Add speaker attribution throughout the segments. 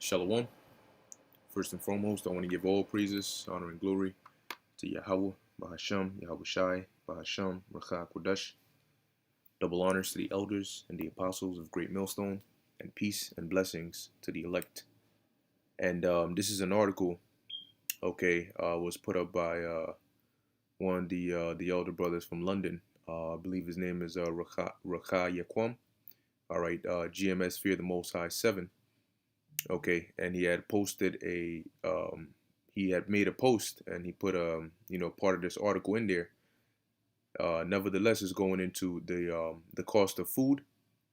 Speaker 1: Shalom. First and foremost, I want to give all praises, honor, and glory to Yahweh, Bahasham, Yahweh Shai, Bahasham, Racha Kodesh. Double honors to the elders and the apostles of Great Millstone, and peace and blessings to the elect. And this is an article, was put up by one of the elder brothers from London. I believe his name is Racha Yaquam. All right, GMS Fear the Most High 7. Okay, and he had posted he had made a post, and he put part of this article in there. Nevertheless, it's going into the cost of food.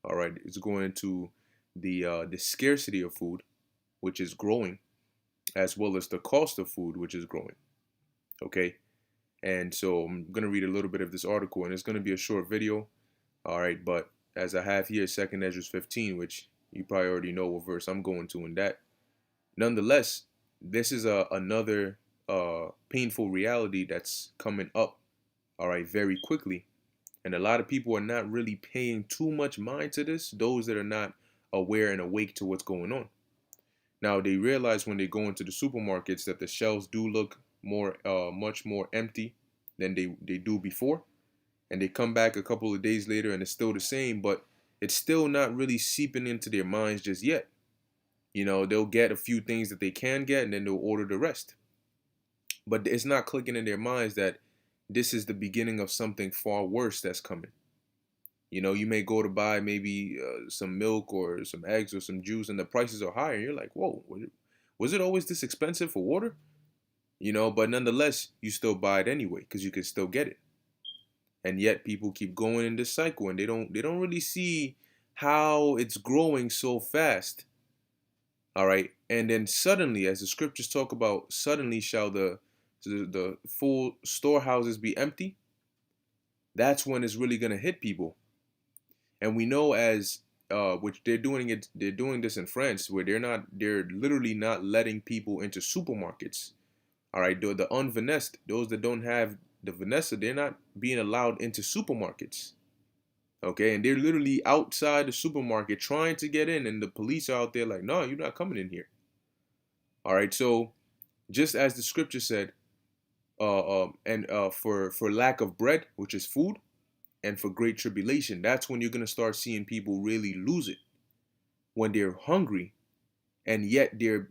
Speaker 1: All right, it's going into the scarcity of food, which is growing, as well as the cost of food, which is growing. Okay, and so I'm gonna read a little bit of this article, and it's gonna be a short video. All right, but as I have here, 2nd Ezra 15, which you probably already know what verse I'm going to in that. Nonetheless, this is another painful reality that's coming up, all right, very quickly. And a lot of people are not really paying too much mind to this, those that are not aware and awake to what's going on. Now, they realize when they go into the supermarkets that the shelves do look much more empty than they do before. And they come back a couple of days later and it's still the same, but it's still not really seeping into their minds just yet. You know, they'll get a few things that they can get and then they'll order the rest. But it's not clicking in their minds that this is the beginning of something far worse that's coming. You know, you may go to buy maybe some milk or some eggs or some juice and the prices are higher. You're like, whoa, was it always this expensive for water? You know, but nonetheless, you still buy it anyway because you can still get it. And yet people keep going in this cycle and they don't really see how it's growing so fast. All right, and then suddenly, as the scriptures talk about, suddenly shall the full storehouses be empty. That's when it's really gonna hit people. And we know as which they're doing this in France, where they're literally not letting people into supermarkets. All right, the unvanessed, those that don't have the Vanessa, they're not being allowed into supermarkets. Okay, and they're literally outside the supermarket trying to get in, and the police are out there like, no, you're not coming in here. All right, so just as the scripture said, for lack of bread, which is food, and for great tribulation, that's when you're gonna start seeing people really lose it, when they're hungry, and yet they're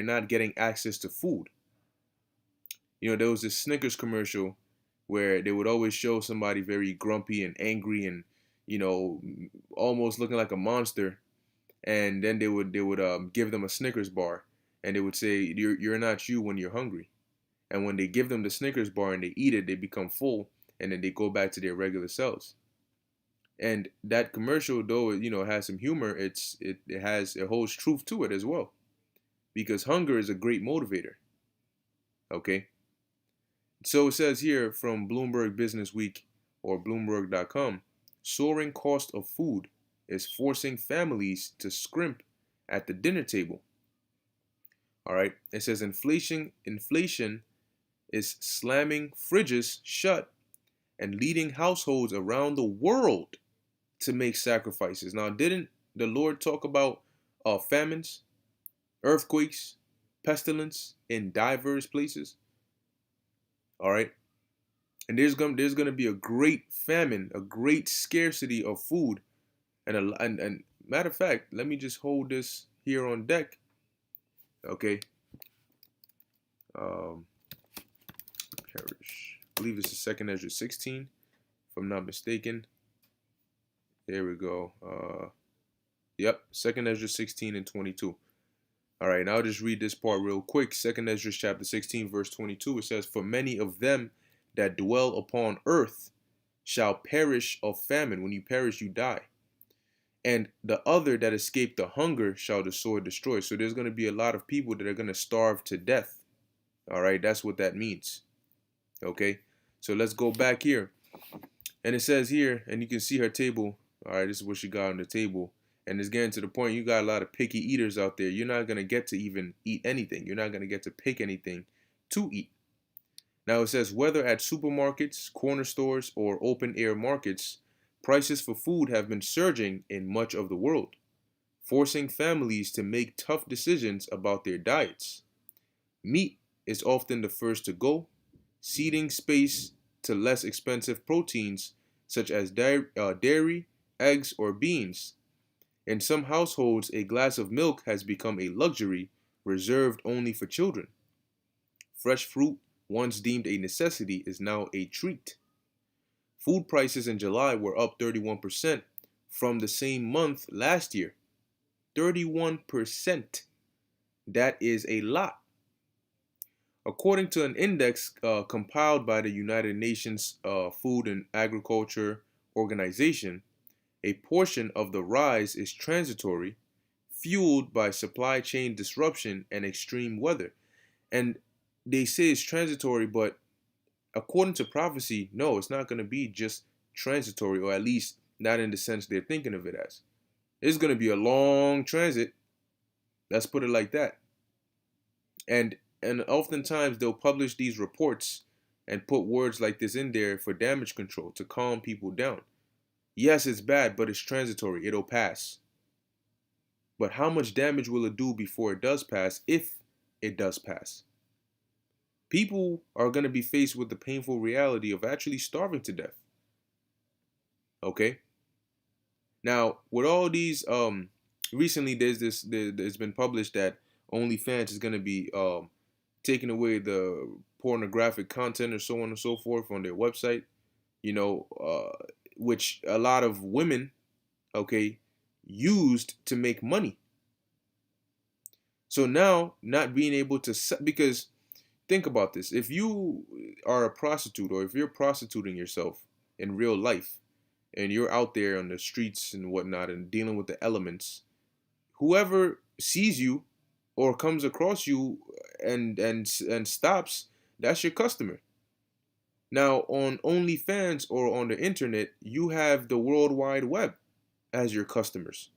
Speaker 1: not getting access to food. You know, there was this Snickers commercial where they would always show somebody very grumpy and angry and, you know, almost looking like a monster, and then they would give them a Snickers bar, and they would say, you're not you when you're hungry. And when they give them the Snickers bar and they eat it, they become full, and then they go back to their regular selves. And that commercial, though, you know, has some humor, it holds truth to it as well, because hunger is a great motivator. Okay. So it says here from Bloomberg Business Week or Bloomberg.com, soaring cost of food is forcing families to scrimp at the dinner table. All right. It says inflation is slamming fridges shut and leading households around the world to make sacrifices. Now, didn't the Lord talk about famines, earthquakes, pestilence in diverse places? All right. And there's gonna be a great famine, a great scarcity of food, and matter of fact, let me just hold this here on deck. Okay. Perish. I believe this is 2nd Ezra 16, if I'm not mistaken. There we go. Yep, 2nd Ezra 16 and 22. All right, and I'll just read this part real quick. 2nd Ezra chapter 16, verse 22. It says, for many of them that dwell upon earth shall perish of famine. When you perish, you die. And the other that escape the hunger shall the sword destroy. So there's going to be a lot of people that are going to starve to death. All right, that's what that means. Okay, so let's go back here. And it says here, and you can see her table. All right, this is what she got on the table. And it's getting to the point, you got a lot of picky eaters out there. You're not going to get to even eat anything. You're not going to get to pick anything to eat. Now it says, whether at supermarkets, corner stores, or open air markets, prices for food have been surging in much of the world. forcing families to make tough decisions about their diets. Meat is often the first to go, ceding space to less expensive proteins such as dairy, eggs, or beans. In some households, a glass of milk has become a luxury reserved only for children. Fresh fruit, once deemed a necessity, is now a treat. Food prices in July were up 31% from the same month last year. 31%. That is a lot. According to an index compiled by the United Nations Food and Agriculture Organization, a portion of the rise is transitory, fueled by supply chain disruption and extreme weather. And they say it's transitory, but according to prophecy, no, it's not going to be just transitory, or at least not in the sense they're thinking of it as. It's going to be a long transit. Let's put it like that. And oftentimes they'll publish these reports and put words like this in there for damage control to calm people down. Yes, it's bad, but it's transitory. It'll pass. But how much damage will it do before it does pass, if it does pass? People are going to be faced with the painful reality of actually starving to death. Okay? Now, with all these, recently it's been published that OnlyFans is going to be taking away the pornographic content or so on and so forth on their website, which a lot of women, okay, used to make money. So now, not being able to, because think about this. If you are a prostitute, or if you're prostituting yourself in real life, and you're out there on the streets and whatnot and dealing with the elements, whoever sees you or comes across you and stops, that's your customer. Now, on OnlyFans or on the internet, you have the World Wide Web as your customers,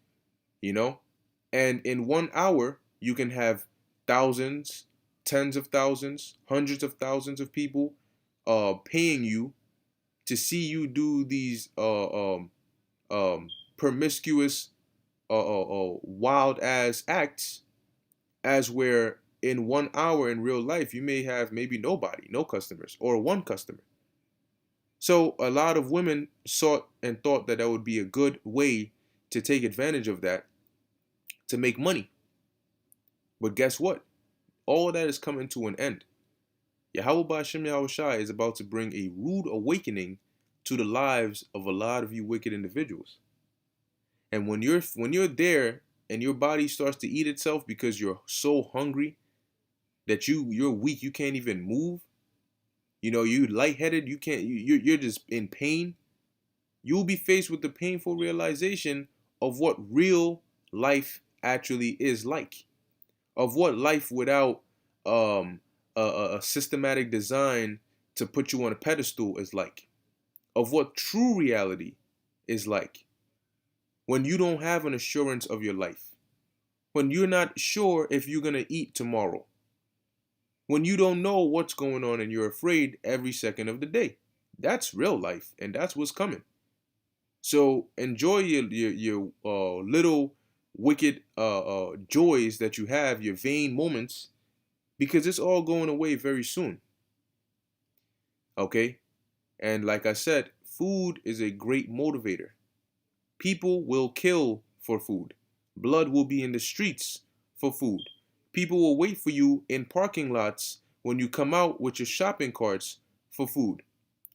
Speaker 1: and in 1 hour, you can have thousands, tens of thousands, hundreds of thousands of people paying you to see you do these promiscuous, wild ass acts, as where in 1 hour in real life you may have maybe nobody, no customers, or one customer. So a lot of women sought and thought that would be a good way to take advantage of that to make money. But guess what? All of that is coming to an end. Yahweh Ba'Shem Yahweh Shai is about to bring a rude awakening to the lives of a lot of you wicked individuals. And when you're there and your body starts to eat itself because you're so hungry that you're weak, you can't even move. You're lightheaded, you're just in pain. You'll be faced with the painful realization of what real life actually is like. Of what life without a systematic design to put you on a pedestal is like. Of what true reality is like. When you don't have an assurance of your life. When you're not sure if you're going to eat tomorrow. When you don't know what's going on and you're afraid every second of the day. That's real life, and that's what's coming. So enjoy your little wicked joys that you have, your vain moments, because it's all going away very soon. Okay? And like I said, food is a great motivator. People will kill for food. Blood will be in the streets for food. People will wait for you in parking lots when you come out with your shopping carts for food.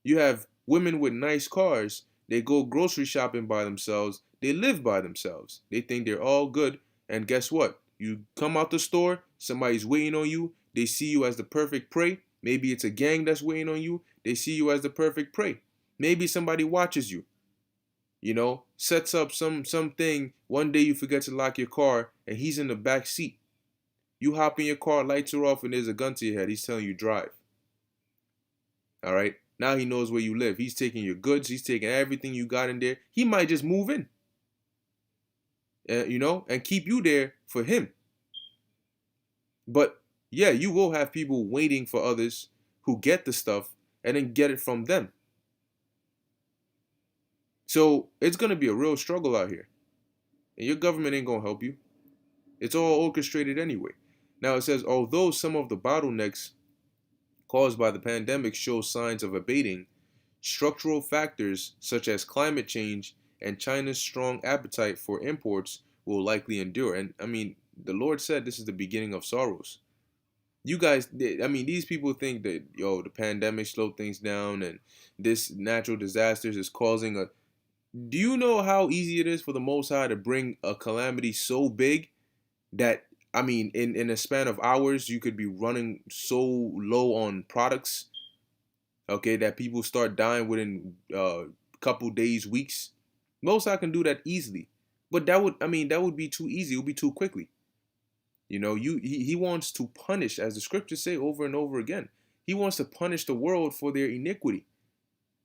Speaker 1: You have women with nice cars. They go grocery shopping by themselves. They live by themselves. They think they're all good. And guess what? You come out the store, somebody's waiting on you. They see you as the perfect prey. Maybe it's a gang that's waiting on you. They see you as the perfect prey. Maybe somebody watches you. Sets up something. One day you forget to lock your car and he's in the back seat. You hop in your car, lights are off, and there's a gun to your head. He's telling you drive. All right? Now he knows where you live. He's taking your goods. He's taking everything you got in there. He might just move in. And keep you there for him. But yeah, you will have people waiting for others who get the stuff and then get it from them. So it's going to be a real struggle out here. And your government ain't gonna help you. It's all orchestrated anyway. Now it says, although some of the bottlenecks caused by the pandemic show signs of abating, structural factors such as climate change and China's strong appetite for imports will likely endure. And I mean, the Lord said this is the beginning of sorrows. You guys, I mean, these people think that, yo, the pandemic slowed things down and this natural disasters is causing a. Do you know how easy it is for the Most High to bring a calamity so big that, I mean, in a span of hours, you could be running so low on products, okay, that people start dying within a couple days, weeks. Most I can do that easily, but that would, I mean, that would be too easy. It would be too quickly. You know, he wants to punish, as the scriptures say over and over again. He wants to punish the world for their iniquity.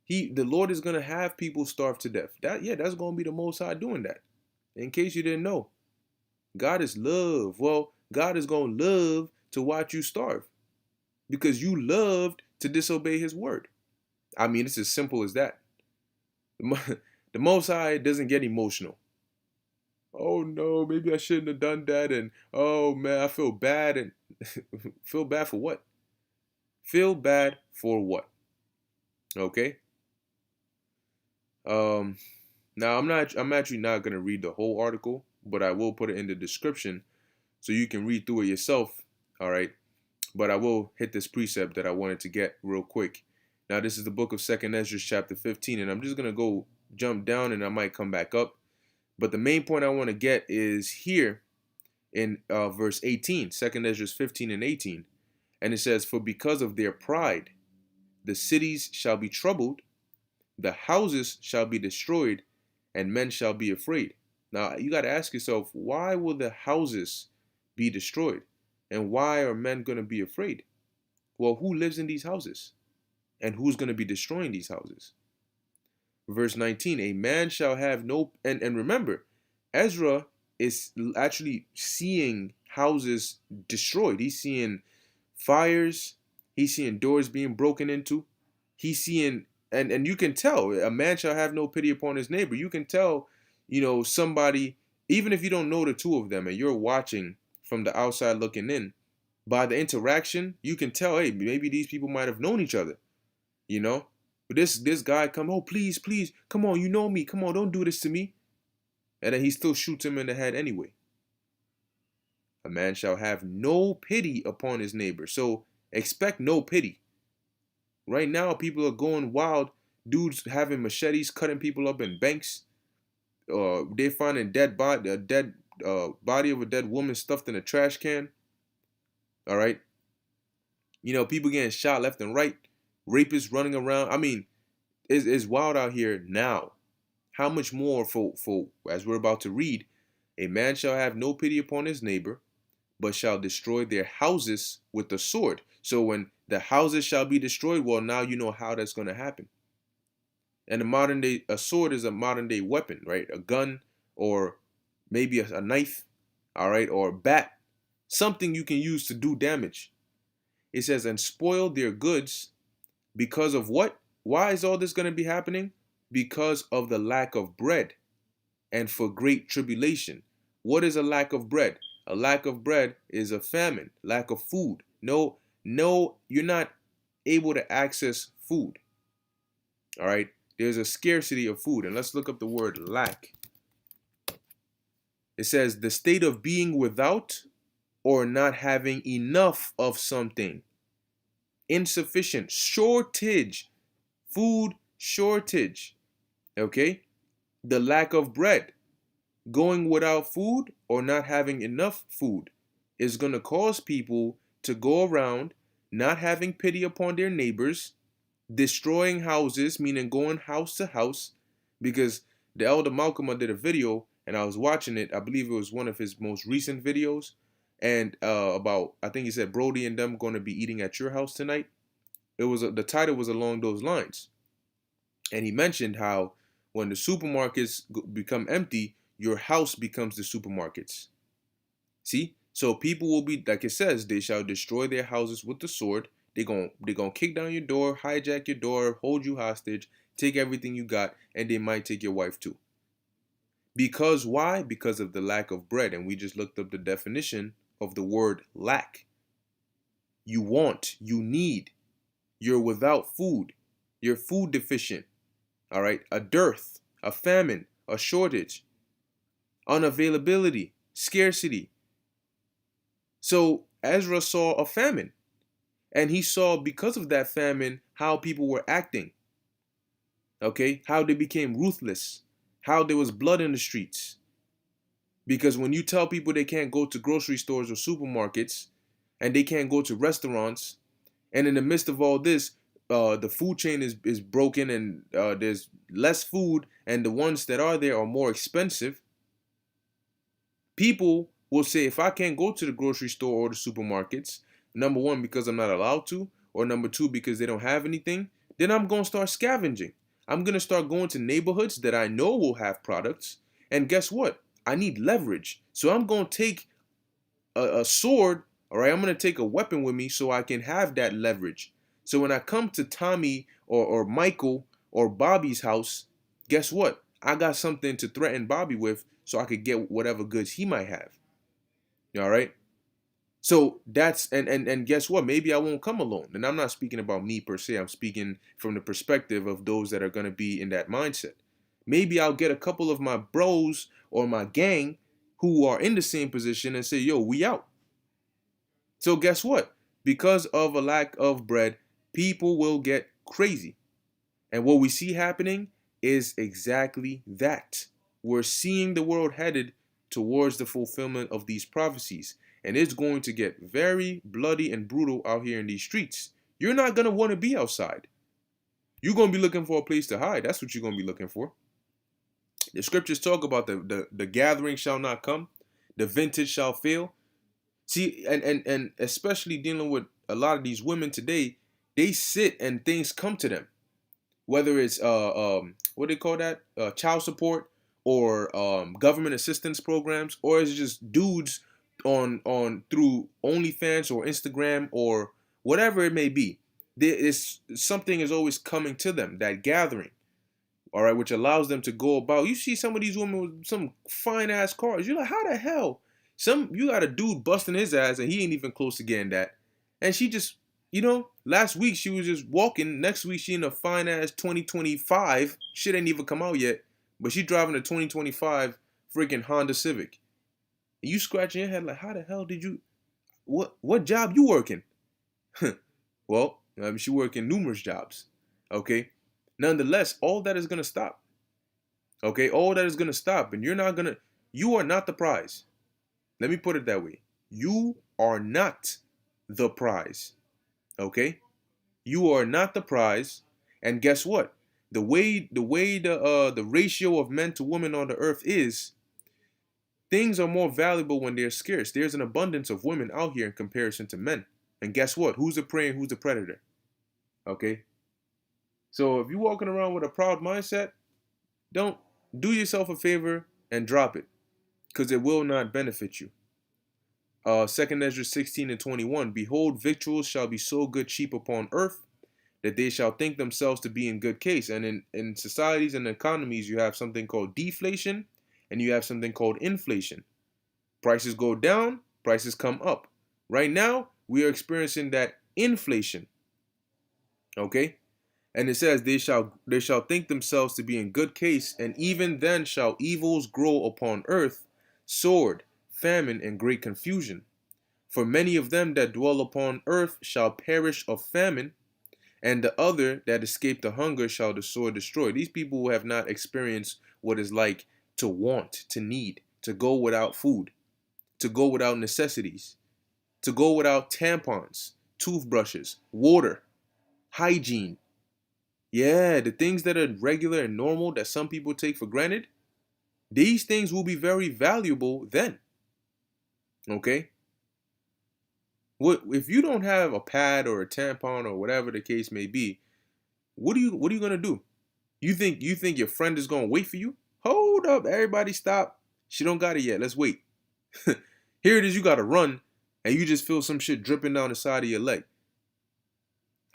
Speaker 1: The Lord is gonna have people starve to death. That's gonna be the Most High doing that. In case you didn't know, God is love. Well, God is gonna love to watch you starve because you loved to disobey His word. I mean, it's as simple as that. The Most High doesn't get emotional. Oh no, maybe I shouldn't have done that, and oh man, I feel bad, and feel bad for what? Feel bad for what? Okay. Um. Now I'm actually not gonna read the whole article, but I will put it in the description so you can read through it yourself. All right. But I will hit this precept that I wanted to get real quick. Now this is the book of 2nd Ezra chapter 15, and I'm just gonna go jump down, and I might come back up. But the main point I want to get is here in verse 18, 2nd Ezra 15 and 18. And it says, for because of their pride, the cities shall be troubled, the houses shall be destroyed, and men shall be afraid. Now, you got to ask yourself, why will the houses be destroyed? And why are men going to be afraid? Well, who lives in these houses? And who's going to be destroying these houses? Verse 19, a man shall have no, and remember, Ezra is actually seeing houses destroyed. He's seeing fires. He's seeing doors being broken into. He's seeing, and you can tell, a man shall have no pity upon his neighbor. You can tell, you know, somebody, even if you don't know the two of them and you're watching from the outside looking in, by the interaction, you can tell, hey, maybe these people might have known each other, you know? But this guy come, oh, please, please, come on, you know me, come on, don't do this to me. And then he still shoots him in the head anyway. A man shall have no pity upon his neighbor. So expect no pity. Right now, people are going wild. Dudes having machetes, cutting people up in banks. They're finding body of a dead woman stuffed in a trash can. All right. You know, people getting shot left and right. Rapists running around. I mean, it's wild out here now. How much more for as we're about to read, a man shall have no pity upon his neighbor, but shall destroy their houses with the sword. So when the houses shall be destroyed, well, now you know how that's going to happen. And the modern day, a sword is a modern day weapon, right? A gun, or maybe a knife, all right, or a bat, something you can use to do damage. It says, and spoil their goods because of what? Why is all this going to be happening? Because of the lack of bread and for great tribulation. What is a lack of bread? A lack of bread is a famine, lack of food. No, you're not able to access food. All right. There's a scarcity of food. And let's look up the word lack. It says the state of being without or not having enough of something. Insufficient, shortage, food shortage. Okay. The lack of bread. Going without food or not having enough food is going to cause people to go around not having pity upon their neighbors, destroying houses, meaning going house to house, because the elder Malcolm did a video and I was watching it. I believe it was one of his most recent videos, and about, I think he said Brody and them going to be eating at your house tonight. It was the title was along those lines, and he mentioned how when the supermarkets become empty, your house becomes the supermarkets. See? So people will be, like it says, they shall destroy their houses with the sword. They're gonna kick down your door, hijack your door, hold you hostage, take everything you got, and they might take your wife too. Because why? Because of the lack of bread. And we just looked up the definition of the word lack. You want, you need, you're without food, you're food deficient. All right, a dearth, a famine, a shortage, unavailability, scarcity. So Ezra saw a famine, and he saw, because of that famine, how people were acting. Okay, how they became ruthless, how there was blood in the streets. Because when you tell people they can't go to grocery stores or supermarkets, and they can't go to restaurants, and in the midst of all this, the food chain is broken, and there's less food, and the ones that are there are more expensive. People will say, if I can't go to the grocery store or the supermarkets, number one, because I'm not allowed to, or number two, because they don't have anything, then I'm going to start scavenging. I'm going to start going to neighborhoods that I know will have products. And guess what? I need leverage. So I'm going to take a sword, all right? I'm going to take a weapon with me so I can have that leverage. So when I come to Tommy or Michael or Bobby's house, guess what? I got something to threaten Bobby with so I could get whatever goods he might have. All right? So that's and guess what? Maybe I won't come alone. And I'm not speaking about me per se. I'm speaking from the perspective of those that are going to be in that mindset. Maybe I'll get a couple of my bros or my gang who are in the same position and say, yo, we out. So guess what? Because of a lack of bread, people will get crazy. And what we see happening is exactly that. We're seeing the world headed towards the fulfillment of these prophecies. And it's going to get very bloody and brutal out here in these streets. You're not going to want to be outside. You're going to be looking for a place to hide. That's what you're going to be looking for. The scriptures talk about the gathering shall not come. The vintage shall fail. See, and especially dealing with a lot of these women today, they sit and things come to them. Whether it's what do they call that, child support, or government assistance programs, or it's just dudes on through OnlyFans or Instagram or whatever it may be. There is something is always coming to them, that gathering, all right, which allows them to go about. You see some of these women with some fine ass cars. You're like, how the hell? You got a dude busting his ass and he ain't even close to getting that, and she just, last week she was just walking. Next week she in a fine ass 2025. Shit ain't even come out yet, but she driving a 2025 freaking Honda Civic. And you scratching your head like, how the hell did you? What job you working? Well, she working numerous jobs. Okay, nonetheless, all that is gonna stop. Okay, all that is gonna stop, and you are not the prize. Let me put it that way. You are not the prize. Okay? You are not the prize. And guess what? The way the ratio of men to women on the earth is, things are more valuable when they're scarce. There's an abundance of women out here in comparison to men. And guess what? Who's the prey and who's the predator? Okay? So if you're walking around with a proud mindset, don't do yourself a favor and drop it, because it will not benefit you. 2 Ezra 16 and 21. Behold, victuals shall be so good cheap upon earth, that they shall think themselves to be in good case. And in societies and economies, you have something called deflation, and you have something called inflation. Prices go down, prices come up. Right now, we are experiencing that inflation. Okay? And it says, they shall think themselves to be in good case, and even then shall evils grow upon earth, sword, famine, and great confusion. For many of them that dwell upon earth shall perish of famine, and the other that escape the hunger shall the sword destroy. These people who have not experienced what it's like to want, to need, to go without food, to go without necessities, to go without tampons, toothbrushes, water, hygiene. Yeah, the things that are regular and normal that some people take for granted, these things will be very valuable then. Okay? What if you don't have a pad or a tampon or whatever the case may be? What are you gonna do? You think your friend is gonna wait for you? Hold up, everybody, stop. She don't got it yet. Let's wait. Here it is. You gotta run, and you just feel some shit dripping down the side of your leg.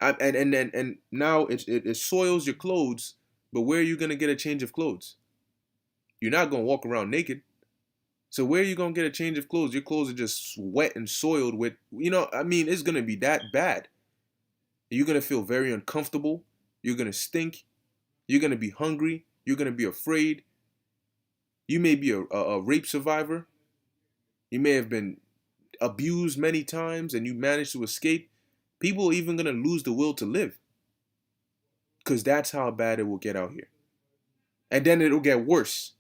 Speaker 1: And now it soils your clothes. But where are you gonna get a change of clothes? You're not going to walk around naked. So where are you going to get a change of clothes? Your clothes are just wet and soiled with, I mean, it's going to be that bad. You're going to feel very uncomfortable. You're going to stink. You're going to be hungry. You're going to be afraid. You may be a rape survivor. You may have been abused many times and you managed to escape. People are even going to lose the will to live. Because that's how bad it will get out here. And then it'll get worse.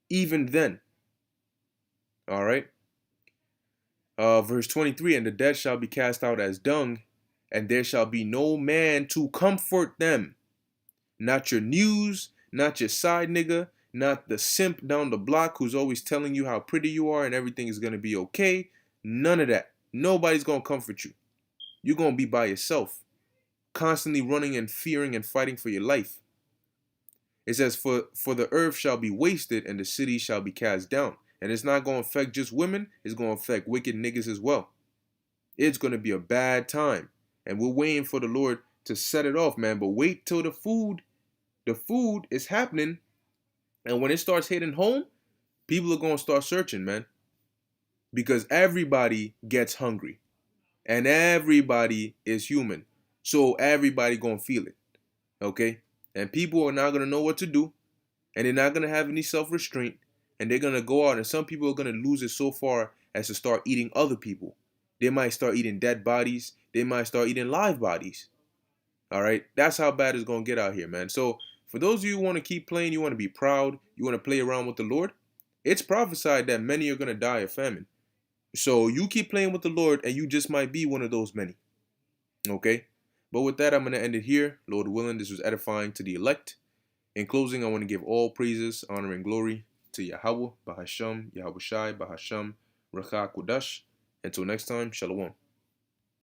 Speaker 1: Even then. All right. Verse 23, and the dead shall be cast out as dung, and there shall be no man to comfort them. Not your news, not your side nigga, not the simp down the block who's always telling you how pretty you are and everything is going to be okay. None of that. Nobody's going to comfort you. You're going to be by yourself, constantly running and fearing and fighting for your life. It says, for the earth shall be wasted and the city shall be cast down. And it's not going to affect just women. It's going to affect wicked niggas as well. It's going to be a bad time. And we're waiting for the Lord to set it off, man. But wait till the food is happening. And when it starts hitting home, people are going to start searching, man. Because everybody gets hungry. And everybody is human. So everybody going to feel it. Okay? And people are not going to know what to do. And they're not going to have any self-restraint. And they're going to go out, and some people are going to lose it so far as to start eating other people. They might start eating dead bodies. They might start eating live bodies. All right? That's how bad it's going to get out here, man. So for those of you who want to keep playing, you want to be proud, you want to play around with the Lord, it's prophesied that many are going to die of famine. So you keep playing with the Lord, and you just might be one of those many. Okay? But with that, I'm going to end it here. Lord willing, this was edifying to the elect. In closing, I want to give all praises, honor, and glory to Yahweh, Bahasham, Yahweh Shai, Bahasham, Rakha Kudash. Until next time, Shalom.